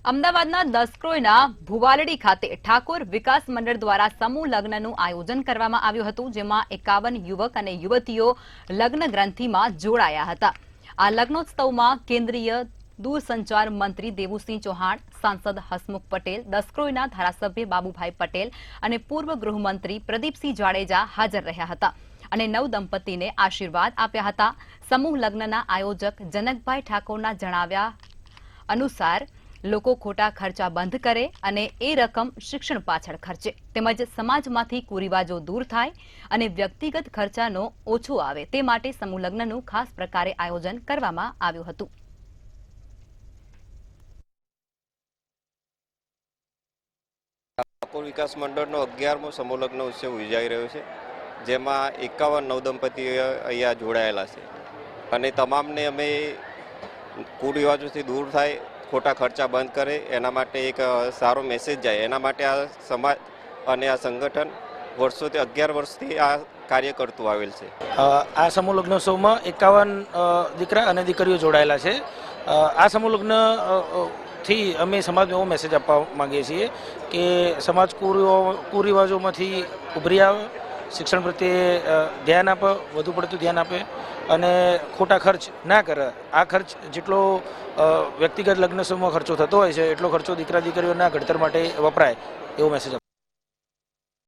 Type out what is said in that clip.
અમદાવાદના દસક્રોયના ભુવાલડી ખાતે ઠાકોર વિકાસ મંડળ દ્વારા સમૂહ લગ્નનું આયોજન કરવામાં આવ્યું હતું, જેમાં 51 યુવક અને યુવતીઓ લગ્ન ગ્રંથિમાં જોડાયા હતા। આ લગ્નોત્સવમાં કેન્દ્રીય दूरसंचार मंत्री देवुसिंह चौहान, सांसद हसमुख पटेल, दसक्रोयना धारासभ्य बाबूभाई पटेल और पूर्व गृहमंत्री प्रदीपसिंह जाडेजा हाजर रह्या हता અને नवदंपतीने आशीर्वाद आप्या हता। समूह लग्नना आयोजक जनकभाई ठाकोरना जणाव्या अनुसार લોકો ખોટા ખર્ચા બંધ કરે અને એ રકમ શિક્ષણ પાછળ ખર્ચે, તેમજ સમાજમાંથી કુરિવાજો દૂર થાય અને વ્યક્તિગત ખર્ચાનો ઓછો આવે તે માટે સમૂહ લગ્નનું ખાસ પ્રકારે આયોજન કરવામાં આવ્યું હતું। ઠાકોર વિકાસ મંડળનો 11મો સમૂહ લગ્ન ઉત્સવ યોજાઈ રહ્યો છે, જેમાં 51 નવદંપતીઓ અહીંયા જોડાયેલા છે અને તમામને અમે કુરિવાજોથી દૂર થાય, ખોટા ખર્ચા બંધ કરે, એના માટે એક સારો મેસેજ જાય, એના માટે આ સમાજ અને આ સંગઠન વર્ષોથી 11 વર્ષથી આ કાર્ય કરતું આવેલ છે। આ સમૂહ લગ્નોત્સવમાં 51 દીકરા અને દીકરીઓ જોડાયેલા છે। આ સમૂહ લગ્ન થી અમે સમાજને એવો મેસેજ આપવા માંગીએ છીએ કે સમાજ કુરિવાજોમાંથી ઉભરી આવે, શિક્ષણ પ્રત્યે ધ્યાન આપે, વધુ પડતું ધ્યાન આપે અને ખોટા ખર્ચ ના કરે। આ ખર્ચ જેટલો વ્યક્તિગત લગ્નોત્સવમાં ખર્ચો થતો હોય છે એટલો ખર્ચો દીકરા દીકરીઓના ઘડતર માટે વપરાય એવો મેસેજ